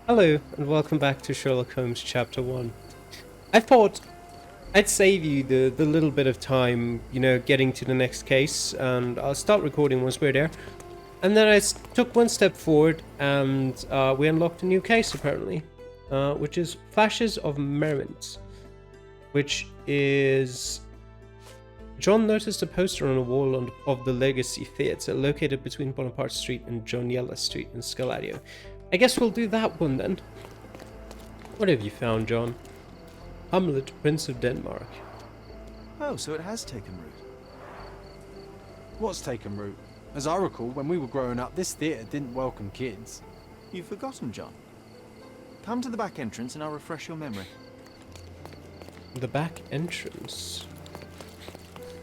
Hello, and welcome back to Sherlock Holmes Chapter 1. I thought I'd save you the little bit of time, getting to the next case, and I'll start recording once we're there. And then took one step forward, and we unlocked a new case, apparently, which is Flashes of Merriment, which is... John noticed a poster on a wall of the Legacy Theatre, located between Bonaparte Street and Joniella Street in Scaladio. I guess we'll do that one then. What have you found, John? Hamlet, Prince of Denmark. Oh, so it has taken root. What's taken root? As I recall, when we were growing up, this theatre didn't welcome kids. You've forgotten, John. Come to the back entrance and I'll refresh your memory. The back entrance.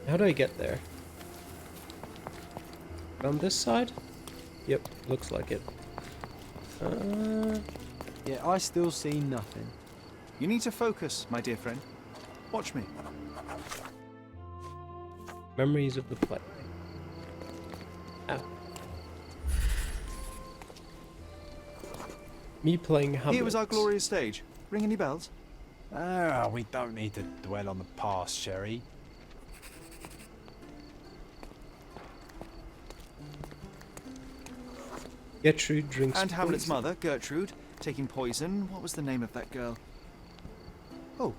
How do I get there? On this side? Yep, looks like it. Yeah, I still see nothing. You need to focus, my dear friend. Watch me. Memories of the play. Ow. Me playing Hamlet. Here was our glorious stage. Ring any bells? Ah, we don't need to dwell on the past, Sherry. Gertrude drinks And Hamlet's poison. mother, Gertrude, taking poison. What was the name of that girl? Oh,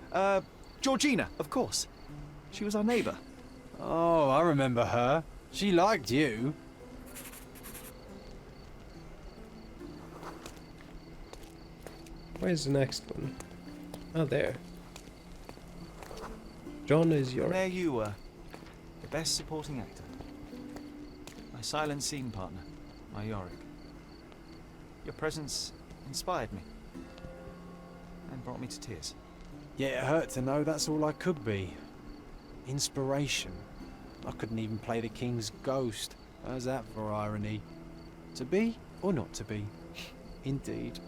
Georgina, of course. She was our neighbour. Oh, I remember her. She liked you. Where's the next one? Oh, there. John is your... And there you were, the best supporting actor. My silent scene partner, my Yorick. Your presence inspired me and brought me to tears. Yeah, it hurt to know that's all I could be. Inspiration. I couldn't even play the king's ghost. How's that for irony? To be or not to be? Indeed.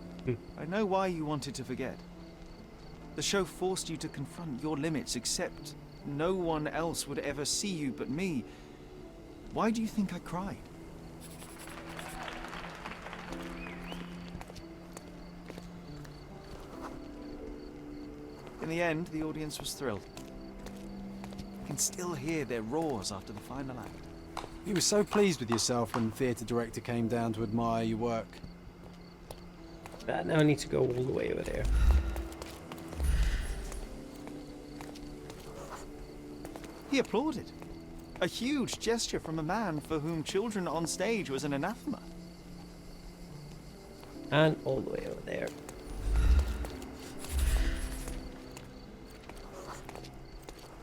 I know why you wanted to forget. The show forced you to confront your limits, except no one else would ever see you but me. Why do you think I cried? In the end, the audience was thrilled. You can still hear their roars after the final act. You were so pleased with yourself when the theatre director came down to admire your work. Now I need to go all the way over there. He applauded. A huge gesture from a man for whom children on stage was an anathema. And all the way over there.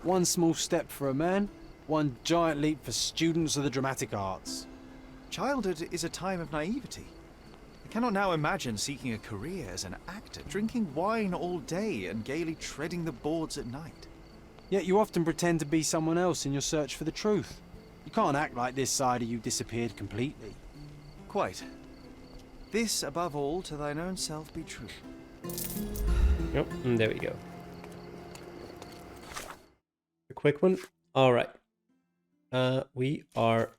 One small step for a man, one giant leap for students of the dramatic arts. Childhood is a time of naivety. I cannot now imagine seeking a career as an actor, drinking wine all day and gaily treading the boards at night. Yet you often pretend to be someone else in your search for the truth. You can't act like this side of you disappeared completely. Quite. This, above all, to thine own self be true. Yep, and there we go. A quick one. All right. We are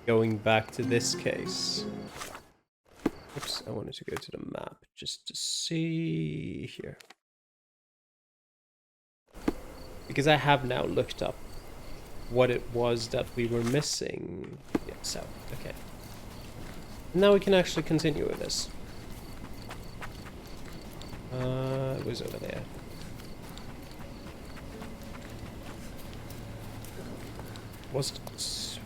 going back to this case. Oops, I wanted to go to the map just to see here. Because I have now looked up what it was that we were missing. Yeah, so, okay. Now we can actually continue with this. It was over there. Was it?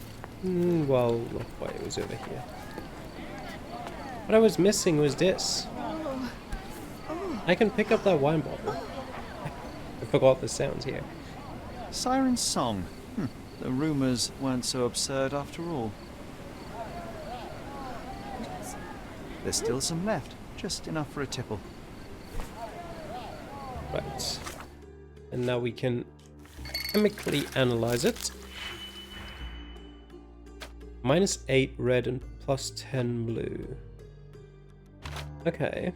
Well, not quite. It was over here. What I was missing was this. I can pick up that wine bottle. I forgot the sounds here. Siren Song. The rumours weren't so absurd after all. There's still some left, just enough for a tipple. Right. And now we can chemically analyze it. -8 red and +10 blue. Okay.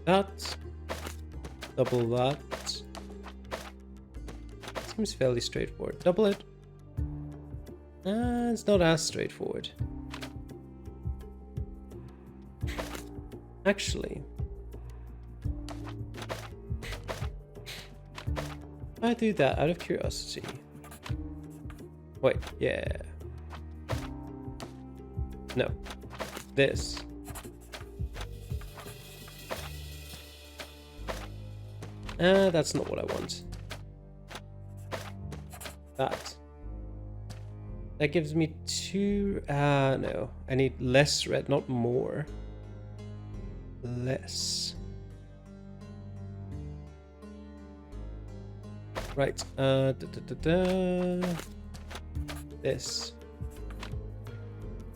That. Double that. Seems fairly straightforward. Double it. It's not as straightforward. Actually, I do that out of curiosity. Wait, yeah. No. This. That's not what I want. That. That gives me 2... no. I need less red, not more. Less. Right. This.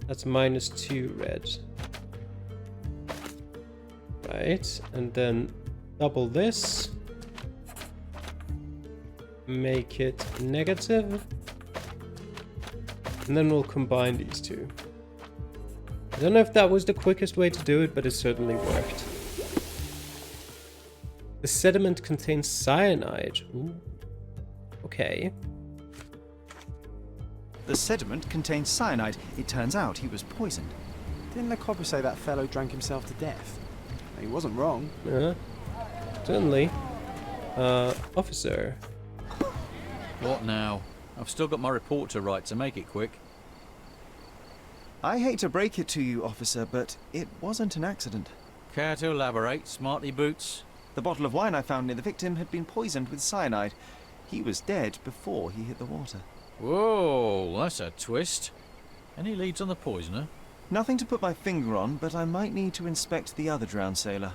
That's -2 red. Right. And then double this. Make it negative. And then we'll combine these two. I don't know if that was the quickest way to do it, but it certainly worked. The sediment contains cyanide. Ooh. Okay. The sediment contains cyanide. It turns out he was poisoned. Didn't the copper say that fellow drank himself to death? He wasn't wrong. Certainly. Officer. What now? I've still got my report to write, so make it quick. I hate to break it to you, officer, but it wasn't an accident. Care to elaborate, smarty boots? The bottle of wine I found near the victim had been poisoned with cyanide. He was dead before he hit the water. Whoa, that's a twist. Any leads on the poisoner? Nothing to put my finger on, but I might need to inspect the other drowned sailor.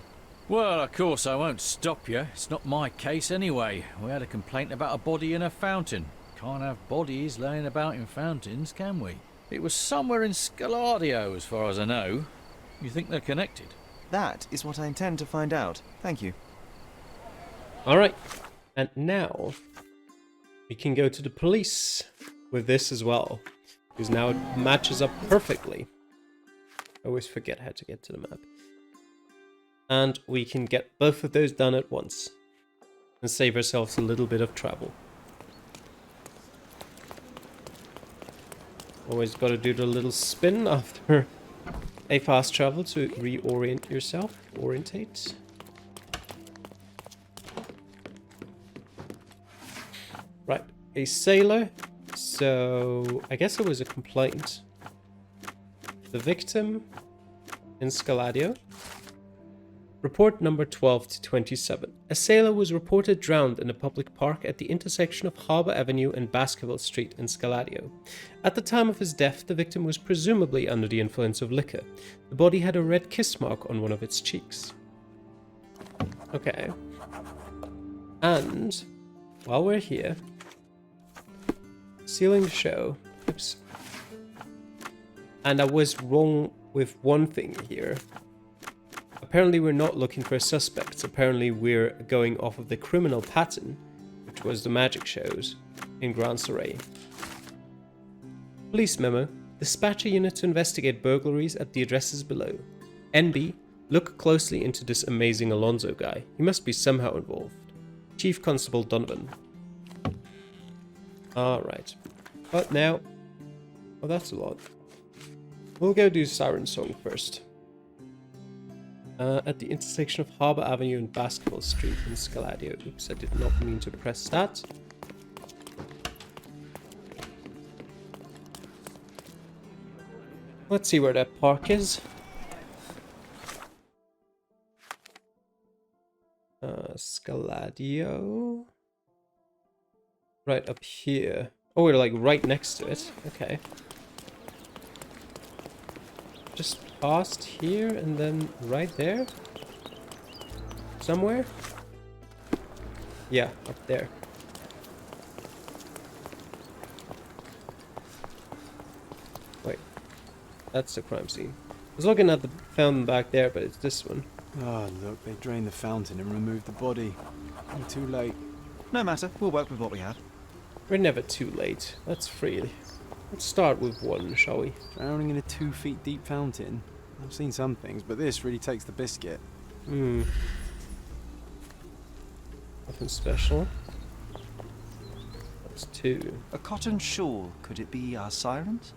Well, of course I won't stop you. It's not my case anyway. We had a complaint about a body in a fountain. Can't have bodies laying about in fountains, can we? It was somewhere in Scaladio, as far as I know. You think they're connected? That is what I intend to find out. Thank you. Alright. And now we can go to the police with this as well. Because now it matches up perfectly. I always forget how to get to the map. And we can get both of those done at once. And save ourselves a little bit of travel. Always got to do the little spin after a fast travel to reorient yourself. Orientate. Right, a sailor. So I guess it was a complaint. The victim in Scaladio. Report number 12 to 27. A sailor was reported drowned in a public park at the intersection of Harbour Avenue and Baskerville Street in Scaladio. At the time of his death, the victim was presumably under the influence of liquor. The body had a red kiss mark on one of its cheeks. Okay. And while we're here, sealing the show. Oops. And I was wrong with one thing here. Apparently we're not looking for suspects. Apparently we're going off of the criminal pattern, which was the magic shows in Grand Surrey. Police memo. Dispatch a unit to investigate burglaries at the addresses below. NB. Look closely into this amazing Alonso guy. He must be somehow involved. Chief Constable Donovan. Alright. But now... Oh, that's a lot. We'll go do Siren Song first. At the intersection of Harbour Avenue and Baskerville Street in Scaladio. Oops, I did not mean to press that. Let's see where that park is. Scaladio. Right up here. Oh, we're like right next to it. Okay. Just past here and then right there? Somewhere? Yeah, up there. Wait. That's the crime scene. I was looking at the fountain back there, but it's this one. Oh, look, they drained the fountain and removed the body. I'm too late. No matter, we'll work with what we have. We're never too late. Let's start with one, shall we? Drowning in a 2 feet deep fountain. I've seen some things, but this really takes the biscuit. Nothing special. That's 2. A cotton shawl. Could it be our sirens?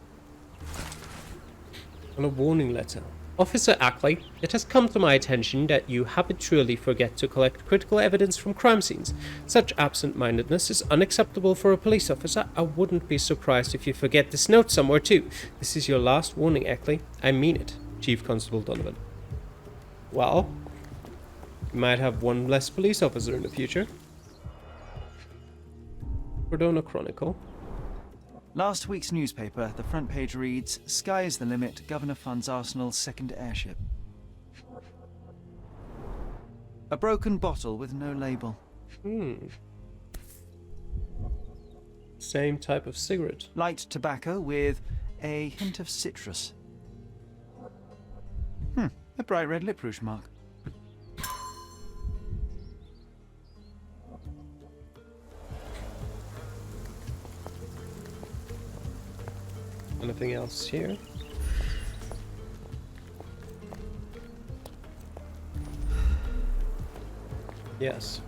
On a warning letter. Officer Ackley, it has come to my attention that you habitually forget to collect critical evidence from crime scenes. Such absent-mindedness is unacceptable for a police officer. I wouldn't be surprised if you forget this note somewhere too. This is your last warning, Ackley. I mean it, Chief Constable Donovan. Well, you might have one less police officer in the future. Cordona Chronicle. Last week's newspaper, the front page reads, "Sky is the limit, Governor funds Arsenal's second airship." A broken bottle with no label. Same type of cigarette. Light tobacco with a hint of citrus. A bright red lip rouge mark. Anything else here? Yes.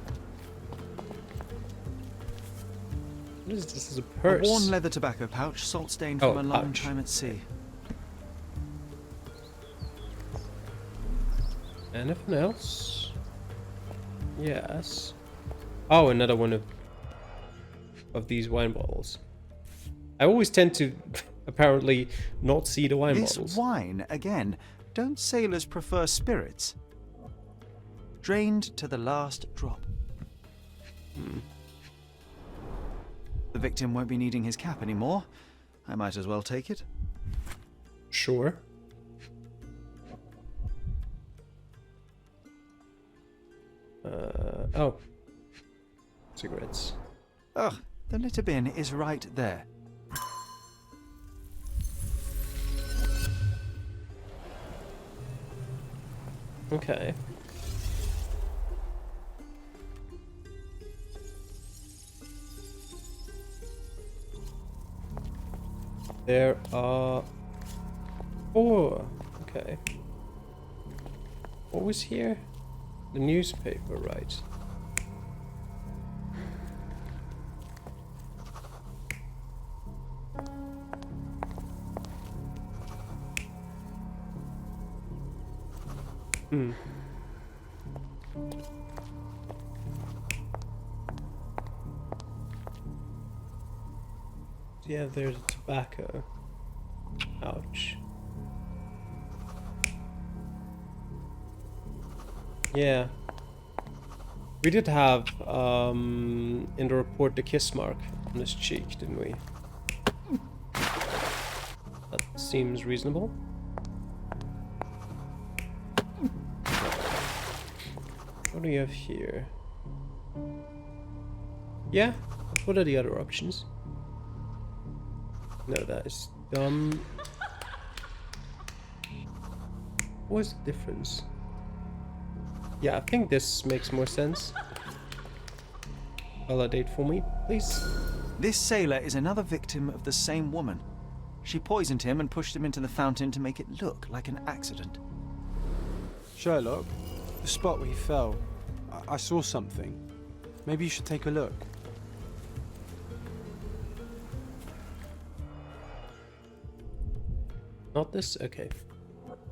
What is this? This is a purse. A worn leather tobacco pouch, salt stained from a long time at sea. Anything else? Yes. Oh, another one of these wine bottles. I always tend to apparently not see the wine bottles. This wine, again, don't sailors prefer spirits? Drained to the last drop. The victim won't be needing his cap anymore. I might as well take it. Sure. Oh. Cigarettes. Ugh, the litter bin is right there. Okay. There are 4. Okay. What was here? The newspaper, right? Yeah, there's tobacco. Ouch. Yeah. We did have, in the report, the kiss mark on his cheek, didn't we? That seems reasonable. What do we have here? Yeah, what are the other options? No, that is dumb. What's the difference? Yeah, I think this makes more sense. Validate for me, please. This sailor is another victim of the same woman. She poisoned him and pushed him into the fountain to make it look like an accident. Sherlock, the spot where he fell, I saw something. Maybe you should take a look. Not this? Okay.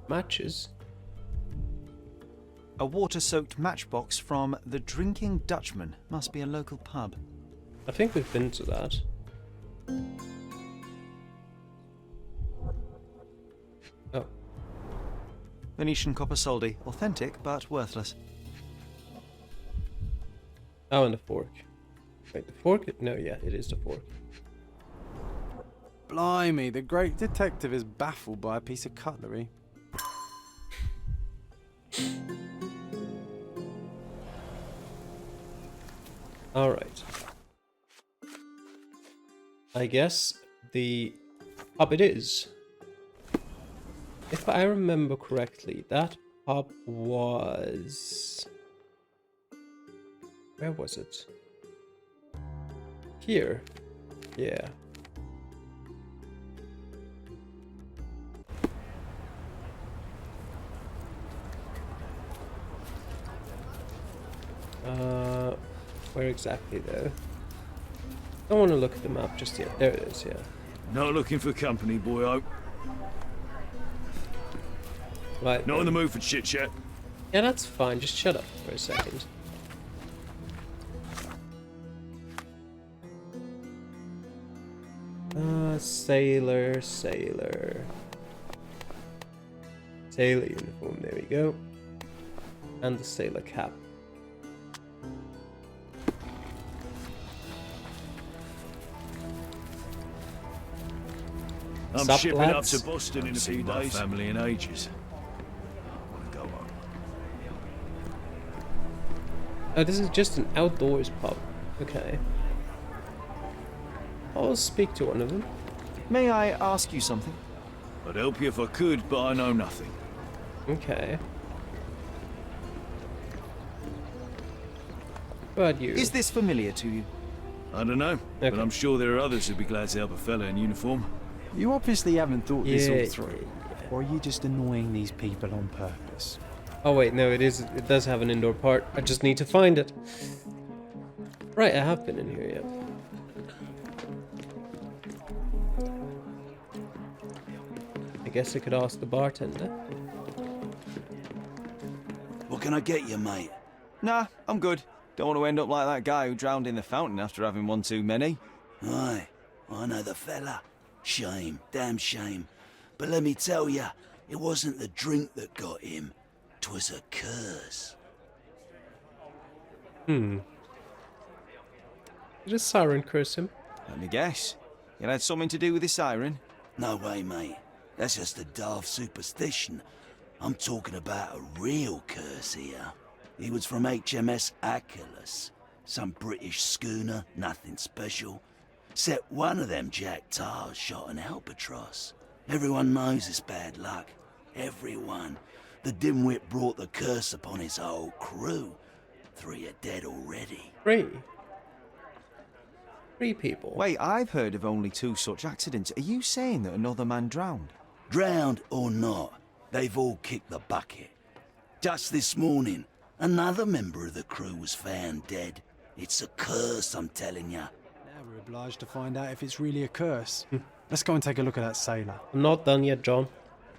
Matches. A water-soaked matchbox from the Drinking Dutchman. Must be a local pub. I think we've been to that. Oh. Venetian copper soldi. Authentic, but worthless. Oh, and the fork. Wait, the fork? No, yeah, it is the fork. Blimey, the great detective is baffled by a piece of cutlery. Alright. I guess the pub it is. If I remember correctly, that pub was... Where was it? Here. Yeah. Where exactly though? Don't want to look at the map just yet. There it is, yeah. Not looking for company, boy. Right. Not in the mood for chit chat. Yeah, that's fine. Just shut up for a second. Sailor. Sailor uniform, there we go. And the sailor cap. I'm Sup, shipping lads? up to Boston in a few days. Family in ages. I want to go home. Oh, this is just an outdoors pub. Okay. I'll speak to one of them. May I ask you something? I'd help you if I could, but I know nothing. Okay. What about you? Is this familiar to you? I don't know, Okay. but I'm sure there are others who'd be glad to help a fella in uniform. You obviously haven't thought this Yeah, all through. Or are you just annoying these people on purpose? Oh wait, no, it does have an indoor part. I just need to find it. Right, I have been in here, yeah. I guess I could ask the bartender. What can I get you, mate? Nah, I'm good. Don't want to end up like that guy who drowned in the fountain after having one too many. Aye, I know the fella. Shame, damn shame. But let me tell ya, it wasn't the drink that got him. 'Twas a curse. Did a siren curse him? Let me guess. It had something to do with the siren? No way, mate. That's just a daft superstition. I'm talking about a real curse here. He was from HMS Achilles. Some British schooner, nothing special. Except one of them Jack Tars shot an albatross. Everyone knows it's bad luck. Everyone. The dimwit brought the curse upon his whole crew. 3 are dead already. 3. 3 people. Wait, I've heard of only 2 such accidents. Are you saying that another man drowned? Drowned or not, they've all kicked the bucket. Just this morning, another member of the crew was found dead. It's a curse, I'm telling ya. Now we're obliged to find out if it's really a curse. Let's go and take a look at that sailor. I'm not done yet, John.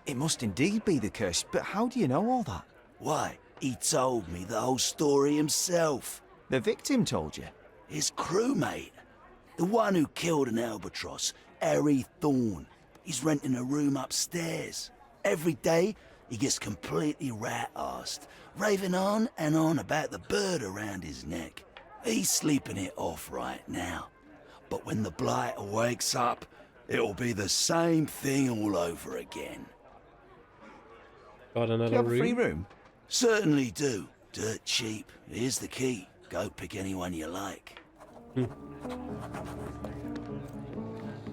It must indeed be the curse, but how do you know all that? Why, he told me the whole story himself. The victim told you? His crewmate. The one who killed an albatross, Harrythorne. He's renting a room upstairs. Every day, he gets completely rat-arsed, raving on and on about the bird around his neck. He's sleeping it off right now. But when the blighter wakes up, it'll be the same thing all over again. Got Do another you have a room. free room? Certainly do. Dirt cheap. Here's the key. Go pick anyone you like.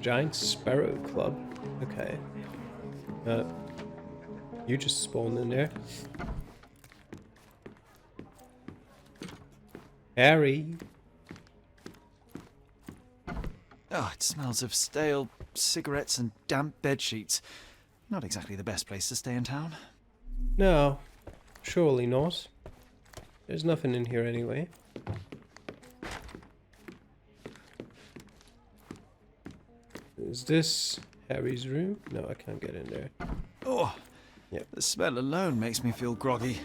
Giant Sparrow Club. Okay. You just spawned in there. Harry. Oh, it smells of stale cigarettes and damp bedsheets. Not exactly the best place to stay in town. No, surely not. There's nothing in here anyway. Is this Harry's room? No, I can't get in there. Oh, Yep. the smell alone makes me feel groggy.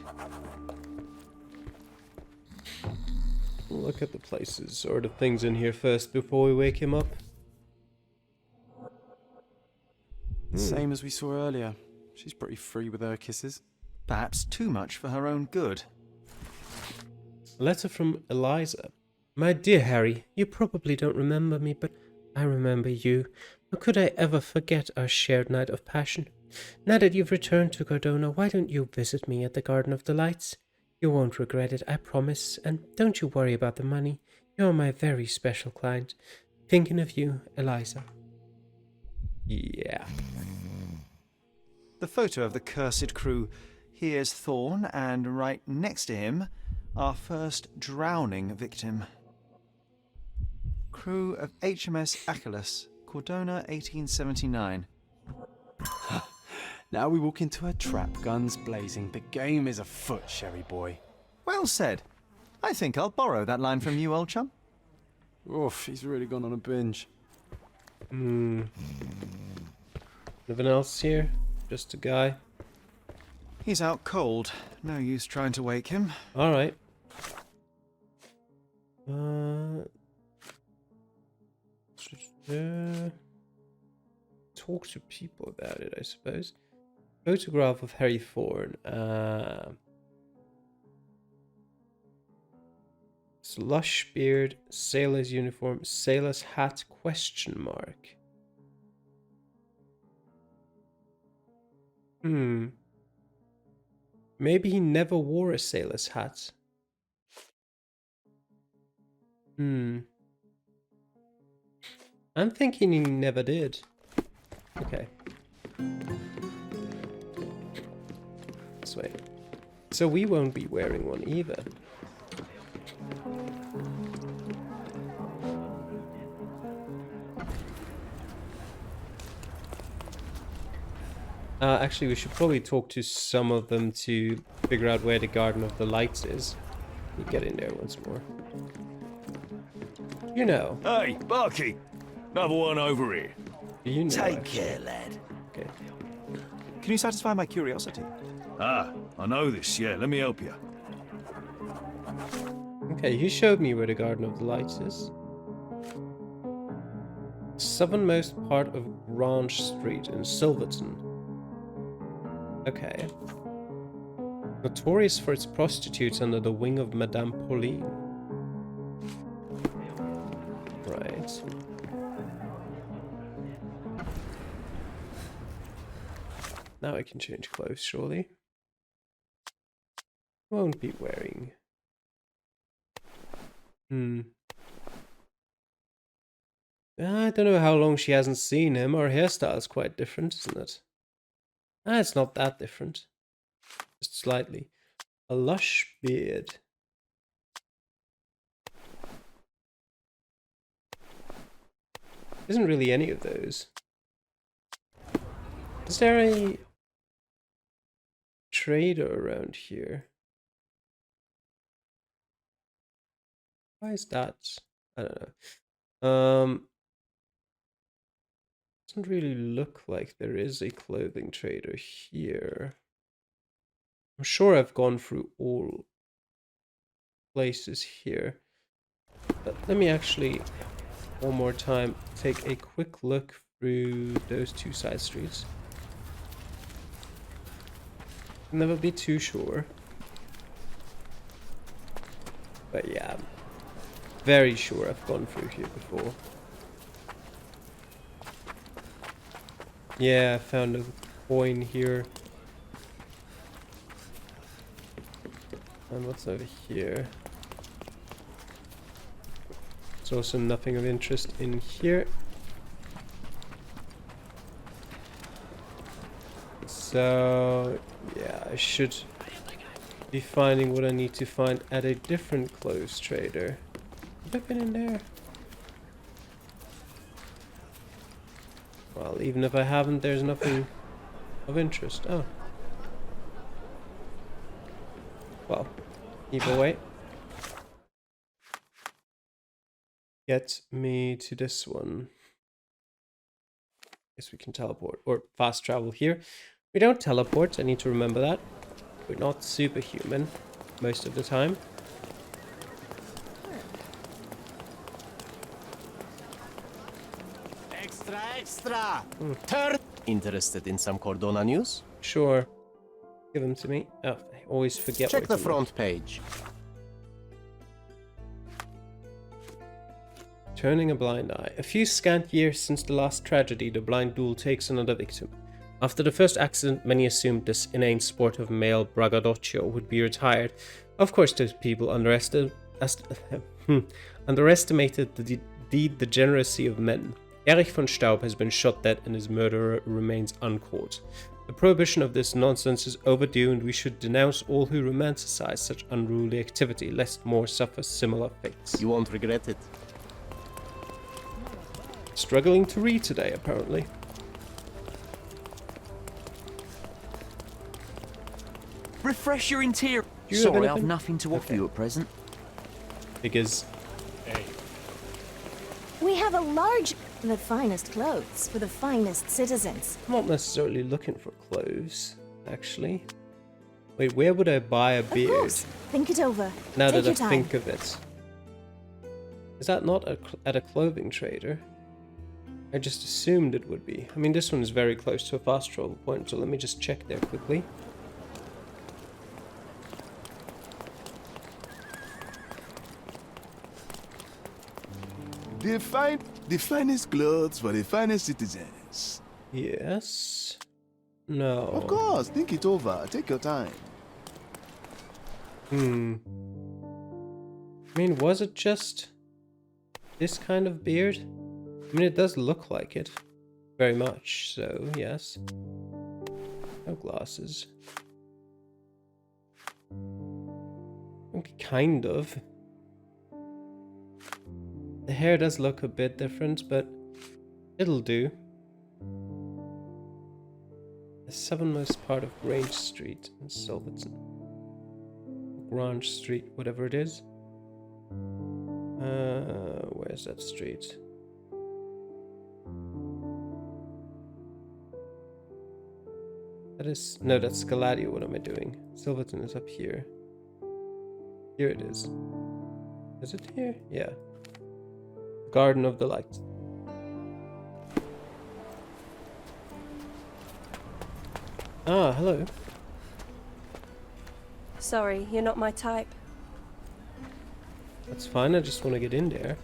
We'll look at the places or the things in here first before we wake him up. Same as we saw earlier. She's pretty free with her kisses. Perhaps too much for her own good. A letter from Eliza. My dear Harry, you probably don't remember me, but I remember you. How could I ever forget our shared night of passion? Now that you've returned to Cardona, why don't you visit me at the Garden of Delights? You won't regret it, I promise, and don't you worry about the money. You're my very special client. Thinking of you, Eliza. Yeah. The photo of the cursed crew. Here's Thorne, and right next to him, our first drowning victim. Crew of HMS Achilles, Cardona, 1879. Now we walk into a trap, guns blazing. The game is afoot, Sherry boy. Well said. I think I'll borrow that line from you, old chum. Oof, he's really gone on a binge. Nothing else here? Just a guy. He's out cold. No use trying to wake him. Alright. Talk to people about it, I suppose. Photograph of Harrythorne. Slush beard, sailor's uniform, sailor's hat, question mark. Maybe he never wore a sailor's hat. I'm thinking he never did. Okay. This way. So we won't be wearing one either. Actually, we should probably talk to some of them to figure out where the Garden of the Lights is. We get in there once more. You know. Hey, Barkeep! Another one over here. You know. Take actually. care, lad. Okay. Can you satisfy my curiosity? Ah, I know this, yeah. Let me help you. Okay, you showed me where the Garden of the Lights is. Southernmost part of Branch Street in Silverton. Okay. Notorious for its prostitutes under the wing of Madame Pauline. Right. Now I can change clothes, surely. Won't be wearing. I don't know how long she hasn't seen him. Her hairstyle is quite different, isn't it? It's not that different. Just slightly. A lush beard. Isn't really any of those. Is there a trader around here? Why is that? I don't know. Doesn't really look like there is a clothing trader here. I'm sure I've gone through all places here. But let me actually, one more time, take a quick look through those two side streets. I'll never be too sure. But yeah, I'm very sure I've gone through here before. Yeah, I found a coin here. And what's over here? There's also nothing of interest in here. So, yeah, I should be finding what I need to find at a different clothes trader. Have I been in there? Well, even if I haven't, there's nothing of interest. Oh. Well, either way. Get me to this one. Guess we can teleport or fast travel here. We don't teleport, I need to remember that. We're not superhuman most of the time. Extra! Turn! Interested in some Cordona news? Sure. Give them to me. Oh, I always forget. Check where the to front page. Turning a blind eye. A few scant years since the last tragedy, the blind duel takes another victim. After the first accident, many assumed this inane sport of male braggadocio would be retired. Of course, those people underestimated the degeneracy of men. Erich von Staub has been shot dead and his murderer remains uncaught. The prohibition of this nonsense is overdue and we should denounce all who romanticize such unruly activity, lest more suffer similar fates. You won't regret it. Struggling to read today, apparently. Refresh your interior. Do you have Sorry, I've anything? nothing to offer you at present. Because We have a large... The finest clothes for the finest citizens. I'm not necessarily looking for clothes, actually. Wait, where would I buy a Of beard? course. Think it over. Now Take that I your time. think of it. Is that not at a clothing trader? I just assumed it would be. I mean, this one is very close to a fast travel point, so let me just check there quickly. The finest clothes for the finest citizens. Yes. No. Of course, think it over. Take your time. I mean, was it just this kind of beard? I mean, it does look like it. Very much so, yes. No glasses. Okay, kind of. The hair does look a bit different, but it'll do. The southernmost part of Grange Street in Silverton. Grange Street, whatever it is. Where's that street? That is... No, that's Calamity. What am I doing? Silverton is up here. Here it is. Is it here? Yeah. Garden of the Light. Ah, hello. Sorry, you're not my type. That's fine, I just want to get in there.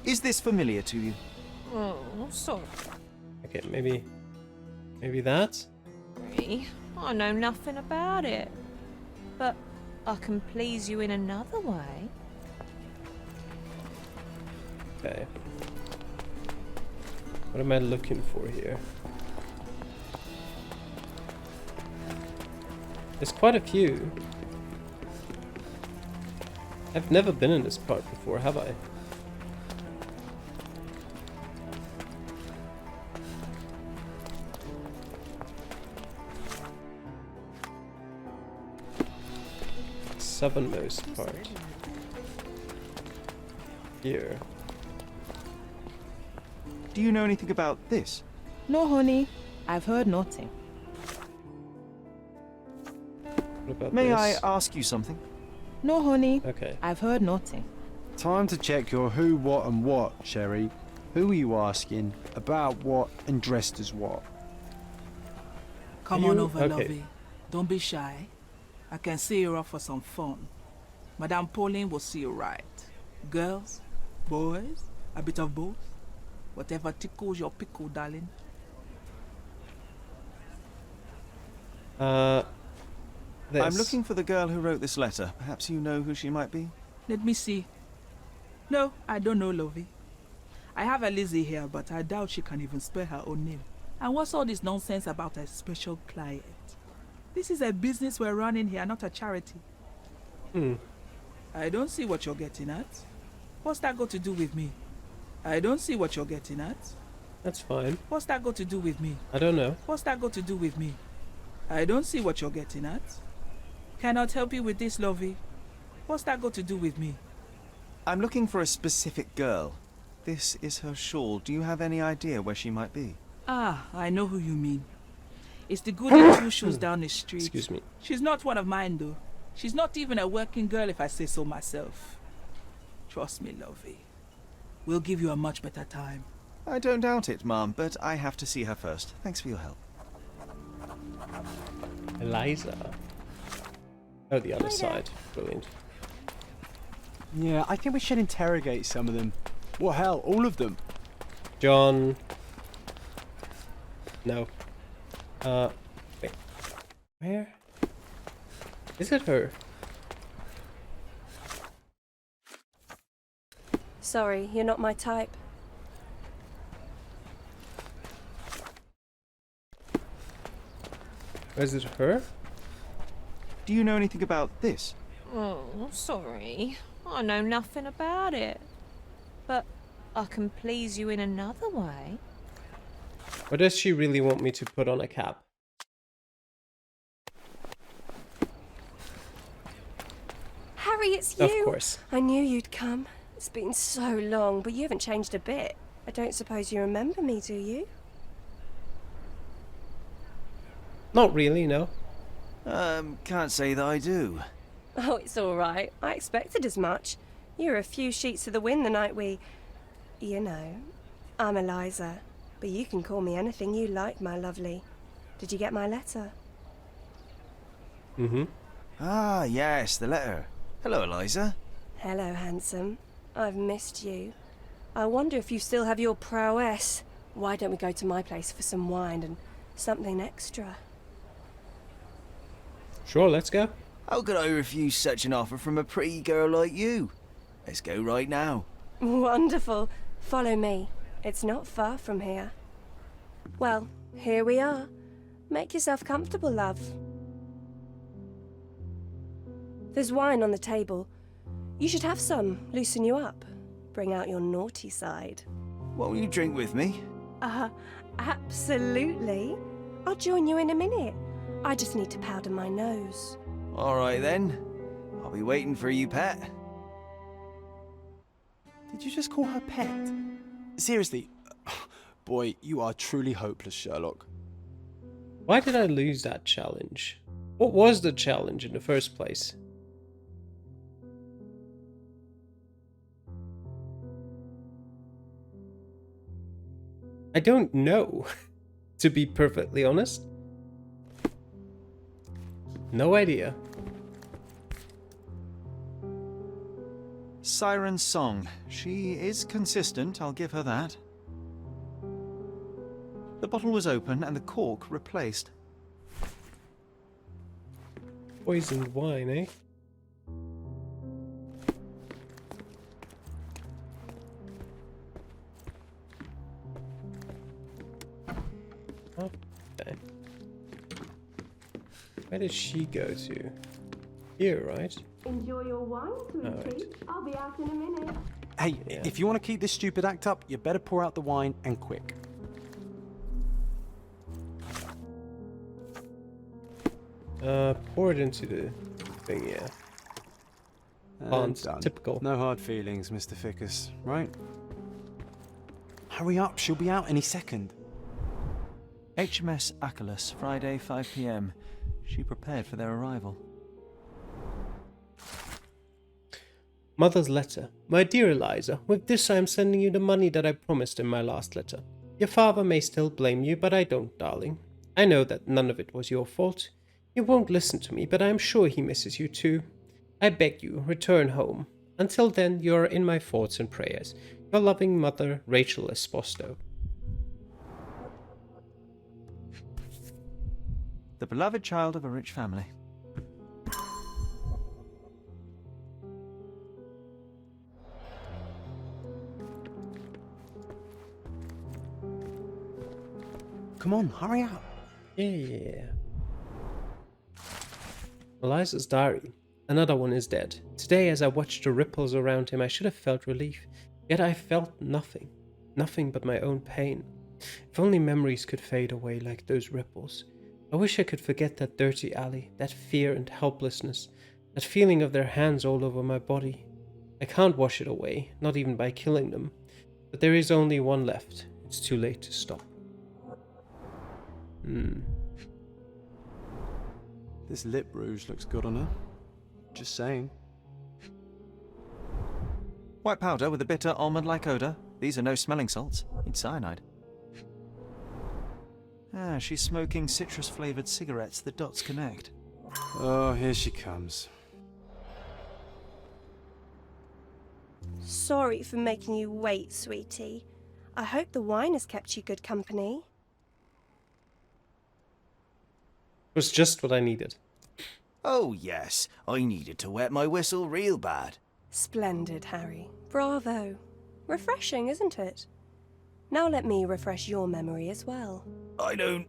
Is this familiar to you? Oh, sorry. Okay, maybe that? I know nothing about it. But I can please you in another way. Okay. What am I looking for here? There's quite a few. I've never been in this part before, have I? Southernmost part. Here. Do you know anything about this? No, honey. I've heard nothing. What about May this? I ask you something? No, honey. Okay. I've heard nothing. Time to check your who, what, and what, Sherry. Who are you asking? About what and dressed as what? Come You- on over, okay. lovey. Don't be shy. I can see you're up for some fun. Madame Pauline will see you right. Girls, boys, a bit of both. Whatever tickles your pickle, darling. This. I'm looking for the girl who wrote this letter. Perhaps you know who she might be? Let me see. No, I don't know, lovey. I have Eliza here, but I doubt she can even spell her own name. And what's all this nonsense about a special client? This is a business we're running here, not a charity. I don't see what you're getting at. What's that got to do with me? I don't see what you're getting at. That's fine. What's that got to do with me? I don't know. What's that got to do with me? I don't see what you're getting at. Cannot help you with this, lovey. What's that got to do with me? I'm looking for a specific girl. This is her shawl. Do you have any idea where she might be? Ah, I know who you mean. It's the good in two shoes down the street. Excuse me. She's not one of mine, though. She's not even a working girl, if I say so myself. Trust me, lovey. We'll give you a much better time. I don't doubt it, Mom, but I have to see her first. Thanks for your help. Eliza. Oh, the other side. Brilliant. Yeah, I think we should interrogate some of them. Well, hell, all of them. John. No. Wait. Where? Is it her? Sorry, you're not my type. Is it her? Do you know anything about this? Oh, sorry. I know nothing about it. But I can please you in another way. Or does she really want me to put on a cap? Harry, it's you! Of course. I knew you'd come. It's been so long, but you haven't changed a bit. I don't suppose you remember me, do you? Not really, no. Can't say that I do. Oh, it's all right. I expected as much. You were a few sheets to the wind the night we... You know, I'm Eliza, but you can call me anything you like, my lovely. Did you get my letter? Mm-hmm. Ah, yes, the letter. Hello, Eliza. Hello, handsome. I've missed you. I wonder if you still have your prowess. Why don't we go to my place for some wine and something extra? Sure, let's go. How could I refuse such an offer from a pretty girl like you? Let's go right now. Wonderful. Follow me. It's not far from here. Well, here we are. Make yourself comfortable, love. There's wine on the table. You should have some. Loosen you up. Bring out your naughty side. Won't you drink with me? Absolutely. I'll join you in a minute. I just need to powder my nose. All right then. I'll be waiting for you, pet. Did you just call her pet? Seriously? Boy, you are truly hopeless, Sherlock. Why did I lose that challenge? What was the challenge in the first place? I don't know, to be perfectly honest. No idea. Siren Song. She is consistent, I'll give her that. The bottle was open and the cork replaced. Poisoned wine, eh? Okay. Where did she go to? Here, right? Enjoy your wine, sweetie. Right. I'll be out in a minute. Hey, Yeah. if you want to keep this stupid act up, you better pour out the wine and quick. Pour it into the thing, yeah. And done. Typical. No hard feelings, Mr. Ficus, right? Hurry up, she'll be out any second. HMS Achilles, Friday, 5 p.m. She prepared for their arrival. Mother's letter. My dear Eliza, with this I am sending you the money that I promised in my last letter. Your father may still blame you, but I don't, darling. I know that none of it was your fault. You won't listen to me, but I am sure he misses you too. I beg you, return home. Until then, you are in my thoughts and prayers. Your loving mother, Rachel Esposito. The beloved child of a rich family. Come on, hurry up. Yeah. Eliza's diary. Another one is dead. Today, as I watched the ripples around him, I should have felt relief. Yet I felt nothing. Nothing but my own pain. If only memories could fade away like those ripples. I wish I could forget that dirty alley, that fear and helplessness, that feeling of their hands all over my body. I can't wash it away, not even by killing them. But there is only one left. It's too late to stop. This lip rouge looks good on her. Just saying. White powder with a bitter almond-like odour. These are no smelling salts. It's cyanide. Ah, she's smoking citrus-flavoured cigarettes. The dots connect. Oh, here she comes. Sorry for making you wait, sweetie. I hope the wine has kept you good company. It was just what I needed. Oh, yes. I needed to wet my whistle real bad. Splendid, Harry. Bravo. Refreshing, isn't it? Now let me refresh your memory as well. I don't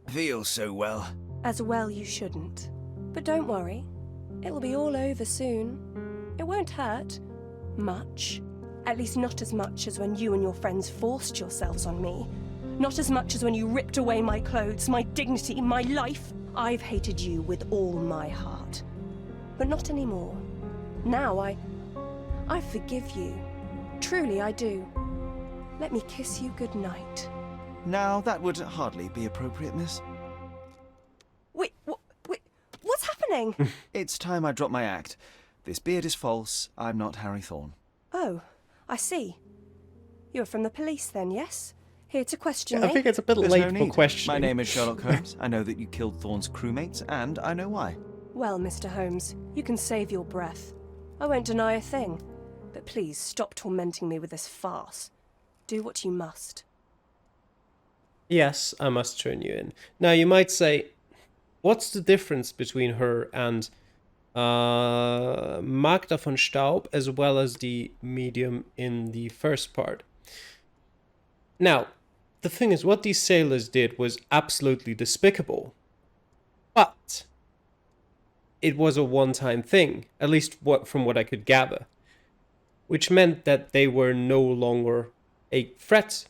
feel so well. As well you shouldn't. But don't worry. It'll be all over soon. It won't hurt. Much. At least not as much as when you and your friends forced yourselves on me. Not as much as when you ripped away my clothes, my dignity, my life. I've hated you with all my heart. But not anymore. Now I forgive you. Truly I do. let me kiss you good night. Now, that would hardly be appropriate, miss. Wait, what's happening? It's time I drop my act. This beard is false. I'm not Harrythorne. Oh, I see. You're from the police then, yes? Here to question I me? think it's a bit There's late no for need. questioning. My name is Sherlock Holmes. I know that you killed Thorne's crewmates, and I know why. Well, Mr. Holmes, you can save your breath. I won't deny a thing. But please, stop tormenting me with this farce. Do what you must. Yes, I must turn you in. Now, you might say, what's the difference between her and Magda von Staub, as well as the medium in the first part? Now, the thing is, what these sailors did was absolutely despicable. But it was a one-time thing, at least from what I could gather. Which meant that they were no longer a threat.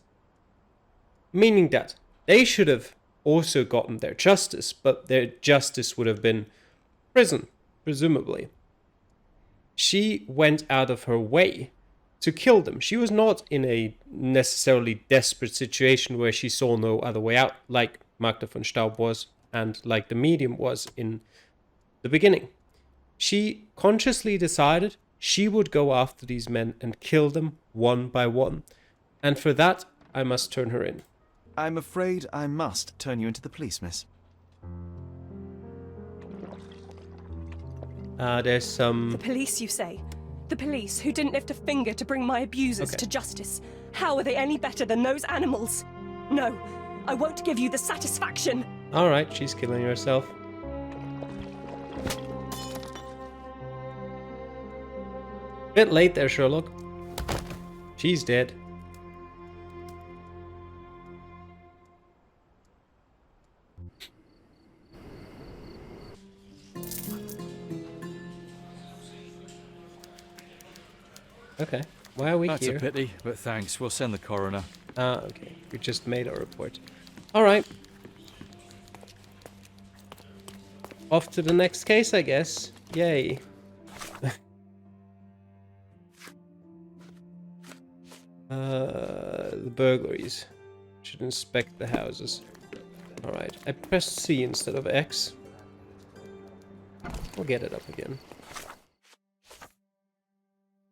Meaning that they should have also gotten their justice, but their justice would have been prison, presumably. She went out of her way to kill them. She was not in a necessarily desperate situation where she saw no other way out, like Magda von Staub was, and like the medium was in the beginning. She consciously decided she would go after these men and kill them one by one. And for that, I must turn her in. I'm afraid I must turn you into the police, miss. There's some... The police, you say? The police who didn't lift a finger to bring my abusers to justice. How are they any better than those animals? No, I won't give you the satisfaction. Alright, she's killing herself. Bit late there, Sherlock. She's dead. Okay, why are we That's here? That's a pity, but thanks. We'll send the coroner. Ah, okay. We just made our report. Alright. Off to the next case, I guess. Yay. The burglaries. Should inspect the houses. Alright, I pressed C instead of X. We'll get it up again.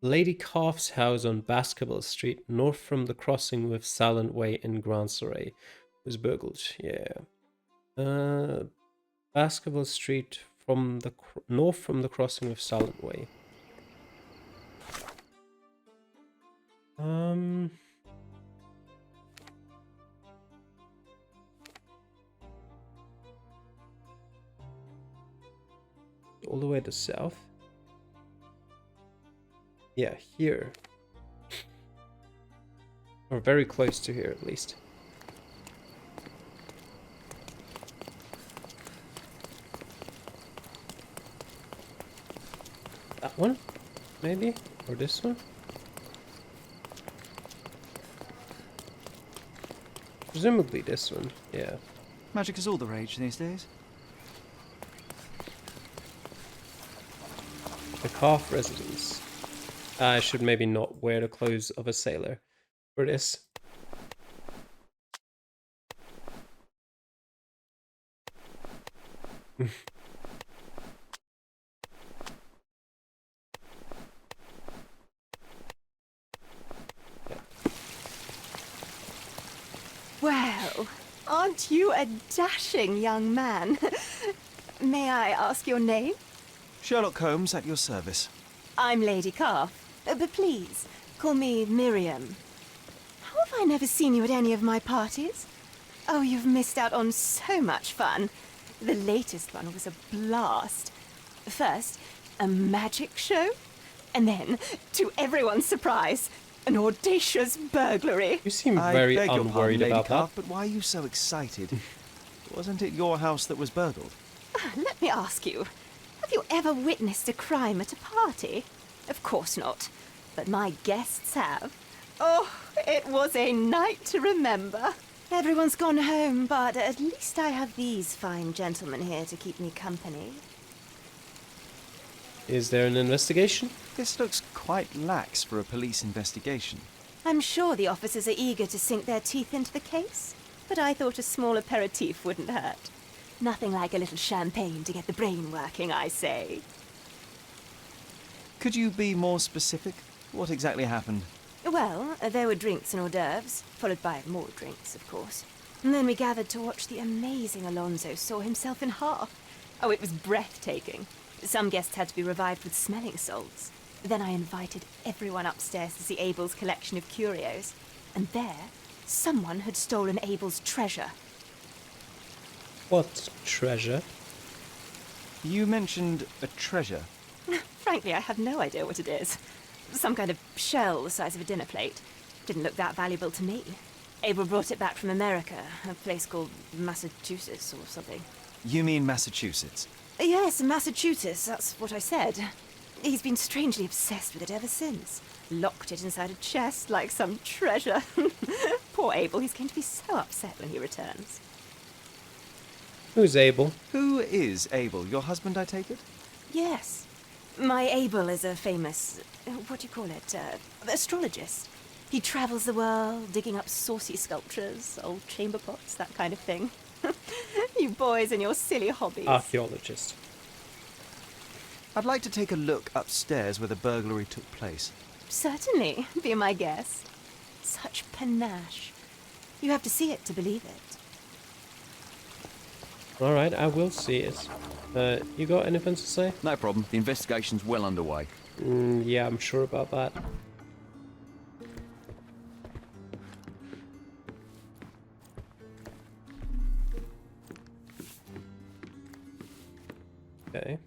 Lady Carr's house on Baskerville Street, north from the crossing with Silent Way in Grand Surrey, was burgled. Yeah. Baskerville Street from the north from the crossing with Silent Way. All the way to south. Yeah, here. Or very close to here, at least. That one? Maybe? Or this one? Presumably this one, yeah. Magic is all the rage these days. The Carr residence. I should maybe not wear the clothes of a sailor for this. Well, aren't you a dashing young man? May I ask your name? Sherlock Holmes at your service. I'm Lady Carr, but please, call me Miriam. How have I never seen you at any of my parties? Oh, you've missed out on so much fun. The latest one was a blast. First, a magic show, and then, to everyone's surprise, an audacious burglary. You seem very I beg your unworried pardon, Lady about Carr, that. but why are you so excited? Wasn't it your house that was burgled? Let me ask you, have you ever witnessed a crime at a party? Of course not, but my guests have. Oh, it was a night to remember. Everyone's gone home, but at least I have these fine gentlemen here to keep me company. Is there an investigation? This looks quite lax for a police investigation. I'm sure the officers are eager to sink their teeth into the case, but I thought a small aperitif wouldn't hurt. Nothing like a little champagne to get the brain working, I say. Could you be more specific? What exactly happened? Well, there were drinks and hors d'oeuvres, followed by more drinks, of course. And then we gathered to watch the amazing Alonso saw himself in half. Oh, it was breathtaking. Some guests had to be revived with smelling salts. Then I invited everyone upstairs to see Abel's collection of curios. And there, someone had stolen Abel's treasure. What treasure? You mentioned a treasure. Frankly, I have no idea what it is. Some kind of shell the size of a dinner plate. Didn't look that valuable to me. Abel brought it back from America, a place called Massachusetts or something. You mean Massachusetts? Yes, Massachusetts, that's what I said. He's been strangely obsessed with it ever since. Locked it inside a chest like some treasure. Poor Abel, he's going to be so upset when he returns. Who's Abel? Who is Abel? Your husband, I take it? Yes. My Abel is a famous, what do you call it, astrologist. He travels the world, digging up saucy sculptures, old chamber pots, that kind of thing. You boys and your silly hobbies. Archaeologist. I'd like to take a look upstairs where the burglary took place. Certainly, be my guest. Such panache. You have to see it to believe it. Alright, I will see it. You got anything to say? No problem. The investigation's well underway. Yeah, I'm sure about that. Okay.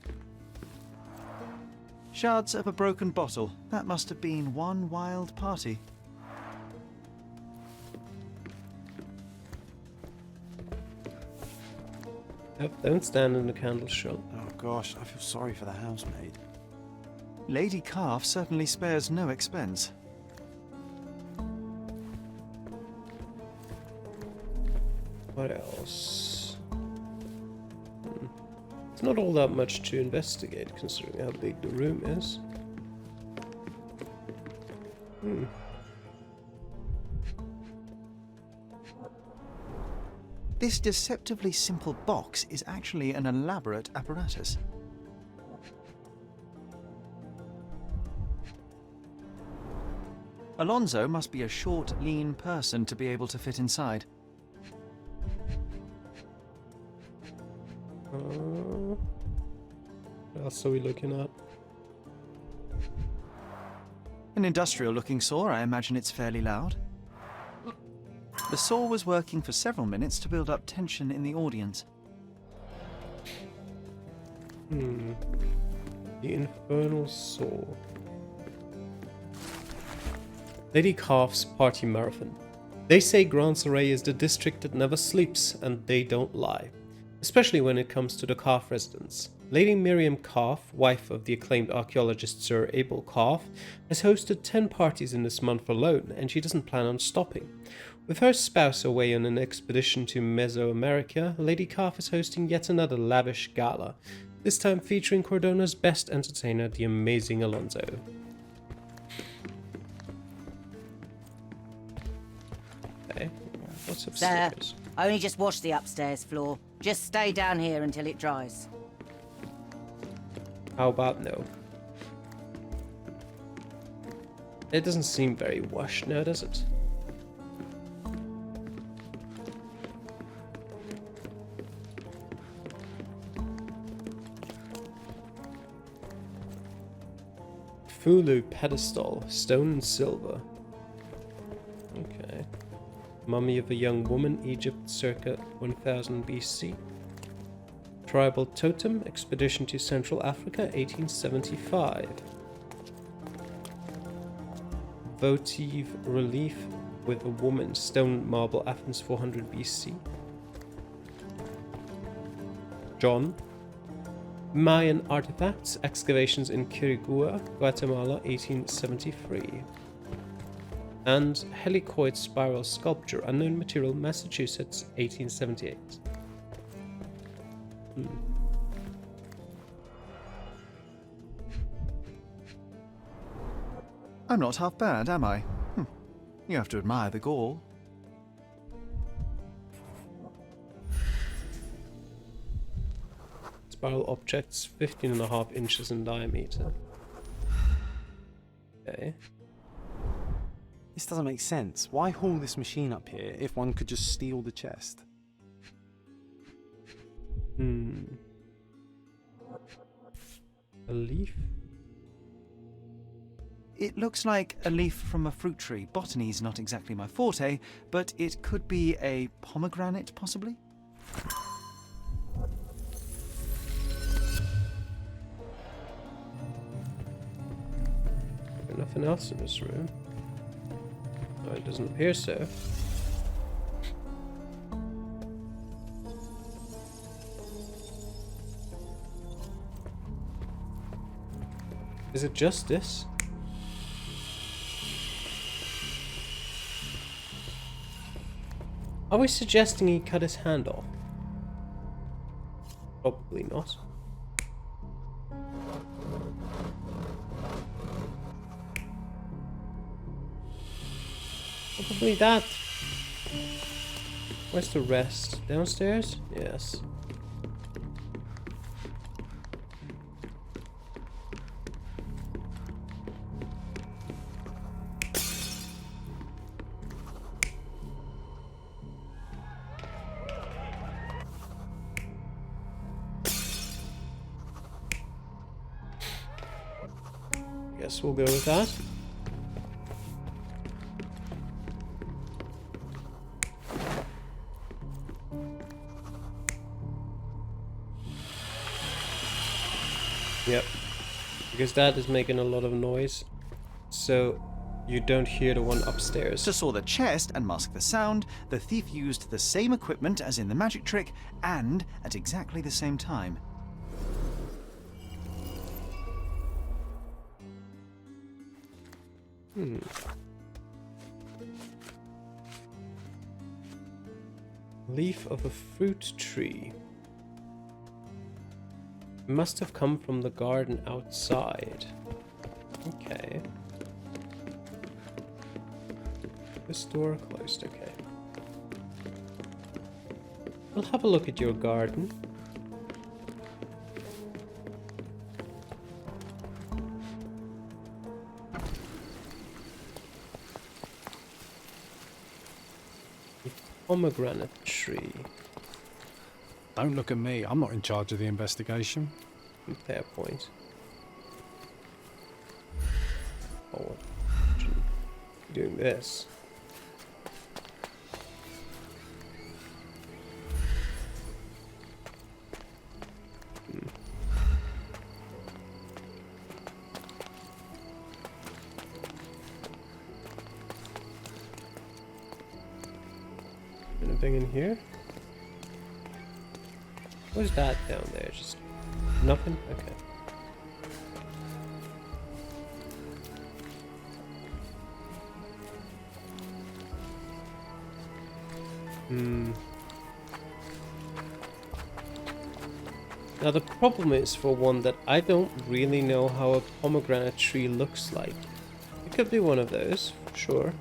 Shards of a broken bottle. That must have been one wild party. Yep, don't stand in the candle shot. Oh gosh, I feel sorry for the housemaid. Lady Carr certainly spares no expense. What else? It's not all that much to investigate, considering how big the room is. This deceptively simple box is actually an elaborate apparatus. Alonso must be a short, lean person to be able to fit inside. What else are we looking at? An industrial-looking saw. I imagine it's fairly loud. The saw was working for several minutes to build up tension in the audience. The infernal saw. Lady Carr's party marathon. They say Grand Saray is the district that never sleeps, and they don't lie. Especially when it comes to the Carr residents. Lady Miriam Carr, wife of the acclaimed archaeologist Sir Abel Carr, has hosted 10 parties in this month alone, and she doesn't plan on stopping. With her spouse away on an expedition to Mesoamerica, Lady Carr is hosting yet another lavish gala, this time featuring Cordona's best entertainer, the amazing Alonso. Okay, what's upstairs? Sir, I only just washed the upstairs floor. Just stay down here until it dries. How about no? It doesn't seem very washed now, does it? Fulu pedestal, stone and silver. Okay. Mummy of a young woman, Egypt, circa 1000 BC. Tribal totem, expedition to Central Africa, 1875. Votive relief with a woman, stone marble, Athens, 400 BC. John. Mayan artifacts, excavations in Quirigua, Guatemala, 1873. And helicoid spiral sculpture, unknown material, Massachusetts, 1878. I'm not half bad, am I? You have to admire the gall. Spiral objects 15.5 inches in diameter. Okay. This doesn't make sense. Why haul this machine up here if one could just steal the chest? A leaf? It looks like a leaf from a fruit tree. Botany's not exactly my forte, but it could be a pomegranate, possibly? Nothing else in this room. No, it doesn't appear so. Is it just this? Are we suggesting he cut his hand off? Probably not. Probably that. Where's the rest? Downstairs? Yes. Guess we'll go with that. Yep, because that is making a lot of noise, so you don't hear the one upstairs. To saw the chest and mask the sound, the thief used the same equipment as in the magic trick, and at exactly the same time. Leaf of a fruit tree. Must have come from the garden outside. Okay. This door closed, okay. We'll have a look at your garden. A pomegranate tree. Don't look at me. I'm not in charge of the investigation. Fair point. Oh, doing this. Anything in here? What's that down there? Just nothing? Okay. Now the problem is, for one, that I don't really know how a pomegranate tree looks like. It could be one of those, sure.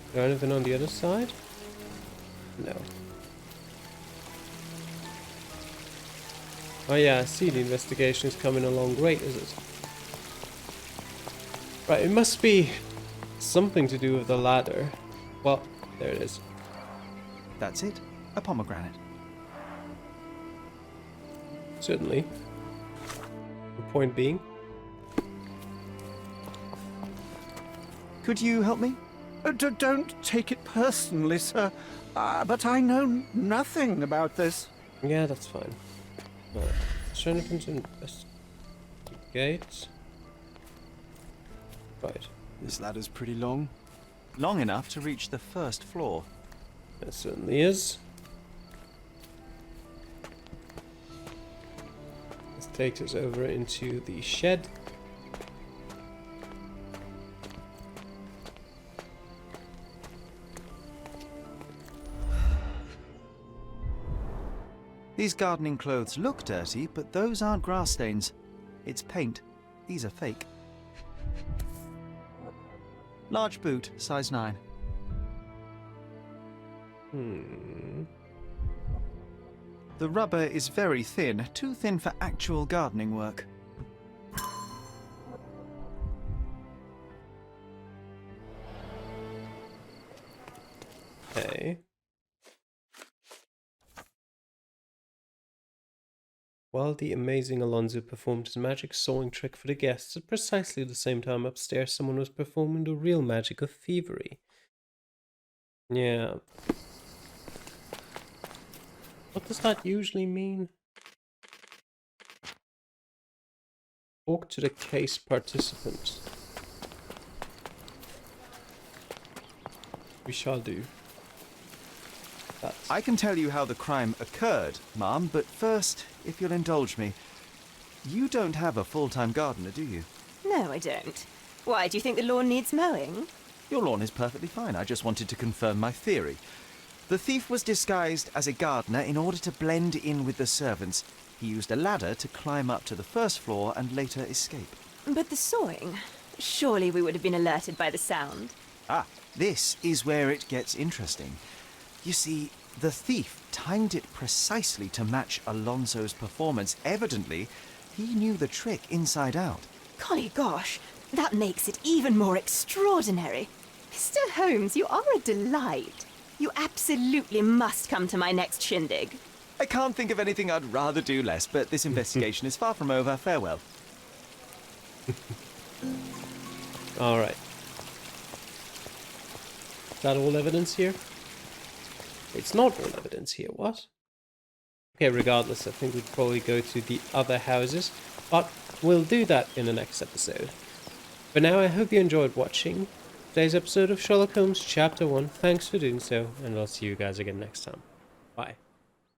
Is there anything on the other side? No. Oh yeah, I see the investigation is coming along great, is it? Right, it must be something to do with the ladder. Well, there it is. That's it, a pomegranate. Certainly. The point being? Could you help me? Don't take it personally, sir. But I know nothing about this. Yeah, that's fine. Is there anything to investigate? Right. This ladder's pretty long. Long enough to reach the first floor. It certainly is. This takes us over into the shed. These gardening clothes look dirty, but those aren't grass stains. It's paint. These are fake. Large boot, size 9. The rubber is very thin, too thin for actual gardening work. Okay. While the amazing Alonso performed his magic sawing trick for the guests, at precisely the same time upstairs someone was performing the real magic of thievery. Yeah. What does that usually mean? Talk to the case participant. We shall do. I can tell you how the crime occurred, ma'am, but first, if you'll indulge me, you don't have a full-time gardener, do you? No, I don't. Why, do you think the lawn needs mowing? Your lawn is perfectly fine. I just wanted to confirm my theory. The thief was disguised as a gardener in order to blend in with the servants. He used a ladder to climb up to the first floor and later escape. But the sawing? Surely we would have been alerted by the sound. Ah, this is where it gets interesting. You see, the thief timed it precisely to match Alonso's performance. Evidently, he knew the trick inside out. Golly gosh, that makes it even more extraordinary. Mr. Holmes, you are a delight. You absolutely must come to my next shindig. I can't think of anything I'd rather do less, but this investigation is far from over. Farewell. All right. Is that all evidence here? It's not all evidence here, what? Okay, regardless, I think we'd probably go to the other houses, but we'll do that in the next episode. For now, I hope you enjoyed watching today's episode of Sherlock Holmes Chapter 1. Thanks for doing so, and I'll see you guys again next time. Bye.